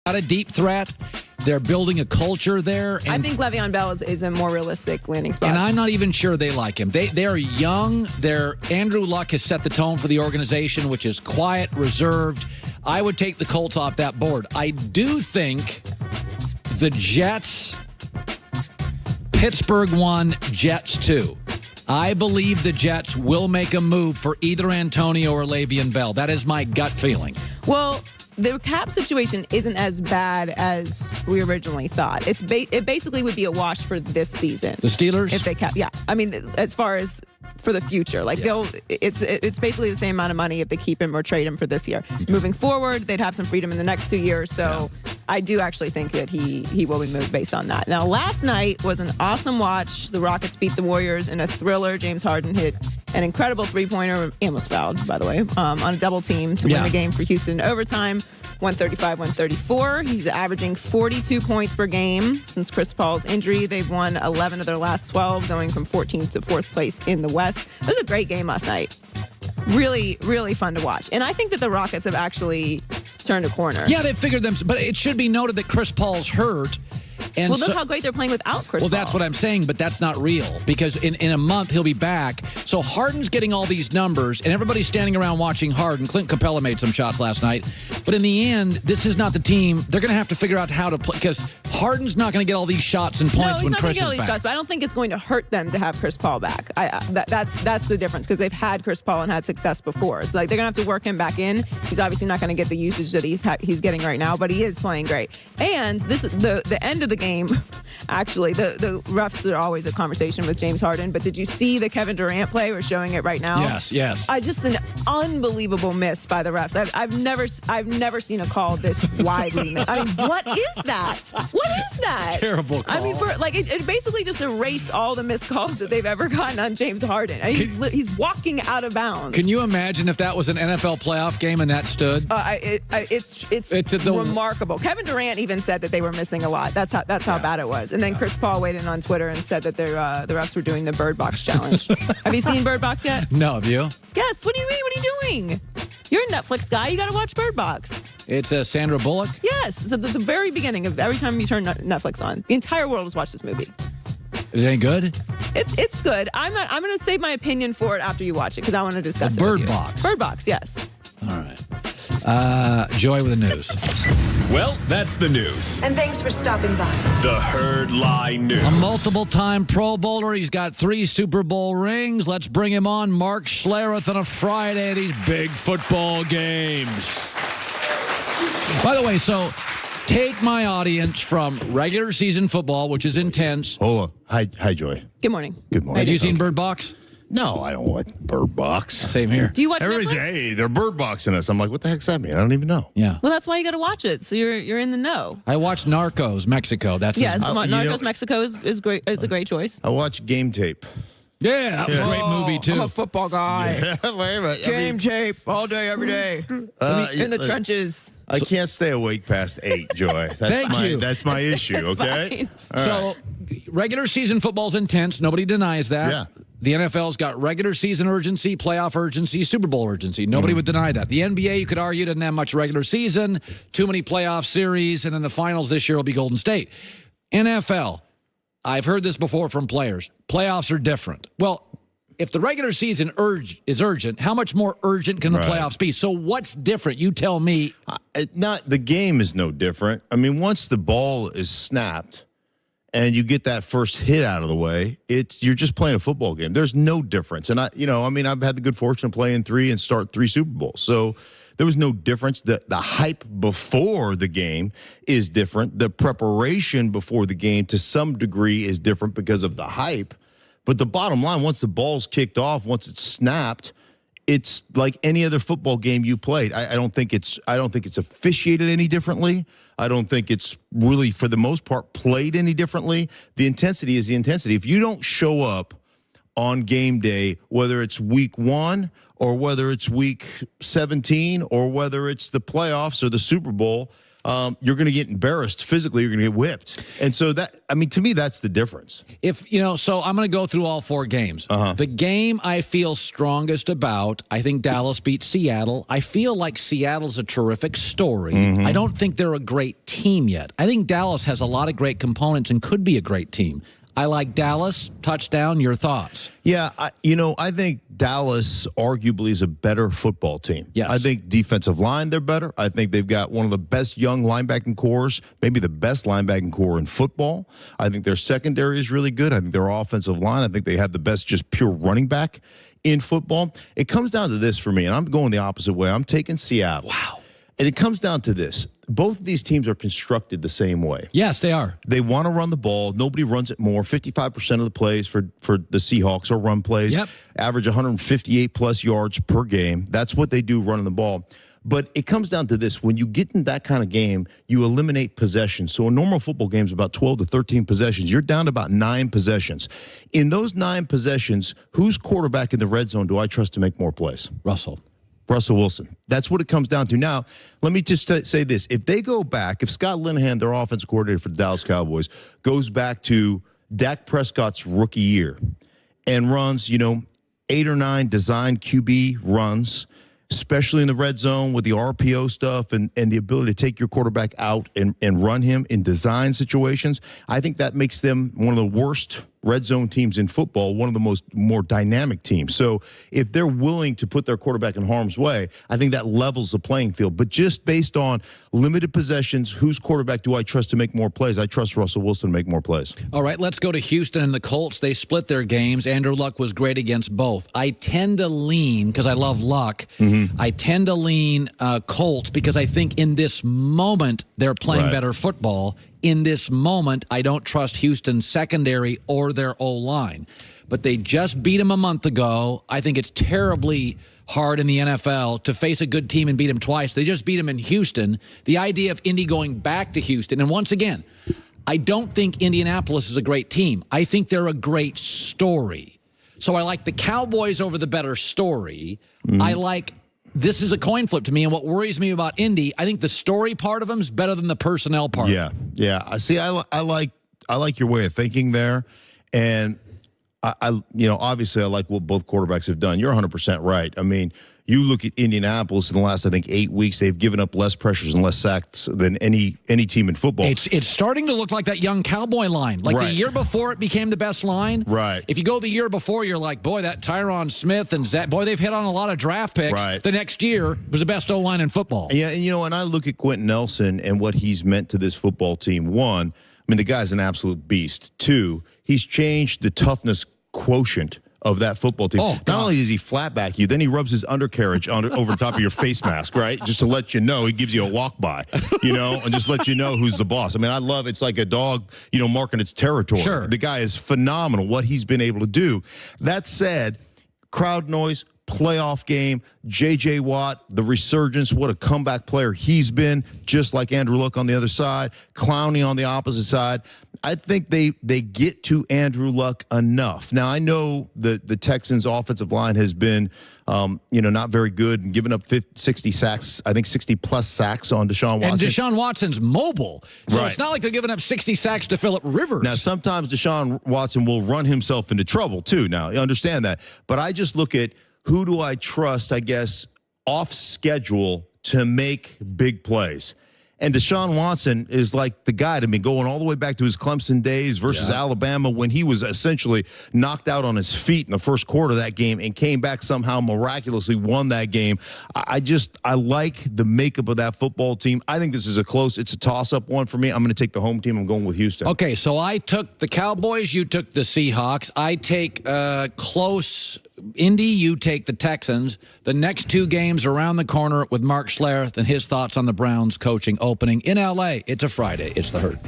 not a deep threat. They're building a culture there. And I think Le'Veon Bell is a more realistic landing spot. And I'm not even sure they like him. They're young. Andrew Luck has set the tone for the organization, which is quiet, reserved. I would take the Colts off that board. I do think the Jets, Pittsburgh 1, Jets 2. I believe the Jets will make a move for either Antonio or Le'Veon Bell. That is my gut feeling. Well, the cap situation isn't as bad as we originally thought. It basically would be a wash for this season. The Steelers? If they cap, yeah. I mean, as far as for the future, it's basically the same amount of money if they keep him or trade him for this year. Okay. Moving forward, they'd have some freedom in the next 2 years. So I do actually think that he will be moved based on that. Now, last night was an awesome watch. The Rockets beat the Warriors in a thriller. James Harden hit an incredible three-pointer, almost fouled, by the way, on a double team to win the game for Houston in overtime. 135-134. He's averaging 42 points per game since Chris Paul's injury. They've won 11 of their last 12, going from 14th to 4th place in the West. It was a great game last night. Really, really fun to watch. And I think that the Rockets have actually turned a corner. Yeah, they figured them. But it should be noted that Chris Paul's hurt. And look how great they're playing without Chris Paul. Well, that's what I'm saying, but that's not real because in a month he'll be back. So Harden's getting all these numbers, and everybody's standing around watching Harden. Clint Capella made some shots last night. But in the end, this is not the team. They're going to have to figure out how to play because Harden's not going to get all these shots and points when Chris is back. No, he's not going to get all these shots, but I don't think it's going to hurt them to have Chris Paul back. That's the difference because they've had Chris Paul and had success before. So they're going to have to work him back in. He's obviously not going to get the usage that he's getting right now, but he is playing great. And this is the end of the game. Actually, the refs are always a conversation with James Harden, but did you see the Kevin Durant play? We're showing it right now. Yes. Just an unbelievable miss by the refs. I've never seen a call this widely missed. I mean, what is that? What is that? Terrible call. I mean, it basically just erased all the missed calls that they've ever gotten on James Harden. I mean, he's walking out of bounds. Can you imagine if that was an NFL playoff game and that stood? It's remarkable. Kevin Durant even said that they were missing a lot. That's how bad it was. And then Chris Paul weighed in on Twitter and said that the refs were doing the Bird Box challenge. Have you seen Bird Box yet? No, have you? Yes. What do you mean? What are you doing? You're a Netflix guy. You got to watch Bird Box. It's Sandra Bullock? Yes. It's at the very beginning of every time you turn Netflix on. The entire world has watched this movie. Is it any good? It's good. I'm going to save my opinion for it after you watch it because I want to discuss it with you. Bird Box. Bird Box, yes. All right. Joy with the news. Well, that's the news. And thanks for stopping by. The Herd Lie News. A multiple-time Pro Bowler. He's got 3 Super Bowl rings. Let's bring him on. Mark Schlereth on a Friday at these big football games. By the way, so take my audience from regular season football, which is intense. Hold on. Hi, Joy. Good morning. Good morning. Have you seen Bird Box? No, I don't watch Bird Box. Same here. Do you watch Everybody's Netflix? hey, they're bird boxing us. I'm like, what the heck's that mean? I don't even know. Yeah. Well, that's why you got to watch it, so you're in the know. I watched Narcos, Mexico. That's Narcos Mexico is great. It's a great choice. I watch Game Tape. Yeah, that was a great movie, too. I'm a football guy. Yeah, wait a minute. Game tape all day, every day. In the trenches. I can't stay awake past 8, Joy. That's my issue, okay? So, regular season football's intense. Nobody denies that. Yeah. The NFL's got regular season urgency, playoff urgency, Super Bowl urgency. Nobody would deny that. The NBA, you could argue, doesn't have much regular season, too many playoff series, and then the finals this year will be Golden State. NFL, I've heard this before from players. Playoffs are different. Well, if the regular season is urgent, how much more urgent can the playoffs be? So what's different? You tell me. The game is no different. I mean, once the ball is snapped and you get that first hit out of the way, you're just playing a football game. There's no difference. And I've had the good fortune of playing 3 and start 3 Super Bowls. So there was no difference. The hype before the game is different. The preparation before the game to some degree is different because of the hype. But the bottom line, once the ball's kicked off, once it's snapped, it's like any other football game you played. I don't think it's officiated any differently. I don't think it's really, for the most part, played any differently. The intensity is the intensity. If you don't show up on game day, whether it's week 1 or whether it's week 17 or whether it's the playoffs or the Super Bowl, you're going to get embarrassed physically. You're going to get whipped. And so to me, that's the difference. So I'm going to go through all 4 games. The game I feel strongest about, I think Dallas beat Seattle. I feel like Seattle's a terrific story. I don't think they're a great team yet. I think Dallas has a lot of great components and could be a great team. I like Dallas. Touchdown. Your thoughts? Yeah, I think Dallas arguably is a better football team. Yes. I think defensive line, they're better. I think they've got one of the best young linebacking cores, maybe the best linebacking core in football. I think their secondary is really good. I think their offensive line, I think they have the best just pure running back in football. It comes down to this for me, and I'm going the opposite way. I'm taking Seattle. Wow. And it comes down to this. Both of these teams are constructed the same way. Yes, they are. They want to run the ball. Nobody runs it more. 55% of the plays for the Seahawks are run plays. Yep. Average 158-plus yards per game. That's what they do running the ball. But it comes down to this. When you get in that kind of game, you eliminate possessions. So a normal football game is about 12 to 13 possessions. You're down to about 9 possessions. In those 9 possessions, whose quarterback in the red zone do I trust to make more plays? Russell Wilson. That's what it comes down to. Now, let me just say this. If they go back, if Scott Linehan, their offensive coordinator for the Dallas Cowboys, goes back to Dak Prescott's rookie year and runs, 8 or 9 design QB runs, especially in the red zone with the RPO stuff and the ability to take your quarterback out and run him in design situations, I think that makes them one of the worst red zone teams in football, one of the more dynamic teams. So if they're willing to put their quarterback in harm's way, I think that levels the playing field. But just based on limited possessions, whose quarterback do I trust to make more plays? I trust Russell Wilson to make more plays. All right, let's go to Houston and the Colts. They split their games. Andrew Luck was great against both. I tend to lean, because I love Luck, I tend to lean Colts because I think in this moment they're playing better football. In this moment, I don't trust Houston's secondary or their O-line. But they just beat them a month ago. I think it's terribly hard in the NFL to face a good team and beat them twice. They just beat them in Houston. The idea of Indy going back to Houston, and once again, I don't think Indianapolis is a great team. I think they're a great story. So I like the Cowboys over the better story. This is a coin flip to me, and what worries me about Indy, I think the story part of them is better than the personnel part. Yeah. I see. I like your way of thinking there, and obviously I like what both quarterbacks have done. You're 100% right. I mean, you look at Indianapolis in the last, I think, 8 weeks, they've given up less pressures and less sacks than any team in football. It's starting to look like that young Cowboy line. The year before it became the best line. Right. If you go the year before, you're like, boy, that Tyron Smith and Zach, boy, they've hit on a lot of draft picks. Right. The next year was the best O-line in football. Yeah, and I look at Quentin Nelson and what he's meant to this football team. 1, the guy's an absolute beast. 2, he's changed the toughness quotient of that football team. Not only does he flat back you, then he rubs his undercarriage over top of your face mask, right? Just to let you know, he gives you a walk by, and just let you know who's the boss. I love it's like a dog, marking its territory. Sure. The guy is phenomenal, what he's been able to do. That said, crowd noise, playoff game, J.J. Watt, the resurgence, what a comeback player he's been, just like Andrew Luck on the other side, Clowney on the opposite side. I think they get to Andrew Luck enough. Now, I know the Texans' offensive line has been, not very good and given up 60 sacks, I think 60-plus sacks on Deshaun Watson. And Deshaun Watson's mobile. So Right. It's not like they're giving up 60 sacks to Phillip Rivers. Now, sometimes Deshaun Watson will run himself into trouble, too. Now, you understand that. But I just look at who do I trust, I guess, off schedule to make big plays. And Deshaun Watson is like the guy to me, going all the way back to his Clemson days versus Alabama when he was essentially knocked out on his feet in the first quarter of that game and came back somehow miraculously won that game. I like the makeup of that football team. I think this is it's a toss-up one for me. I'm going to take the home team. I'm going with Houston. Okay, so I took the Cowboys. You took the Seahawks. I take close Indy. You take the Texans. The next 2 games around the corner with Mark Schlereth and his thoughts on the Browns coaching opening in L.A. It's a Friday. It's The Herd.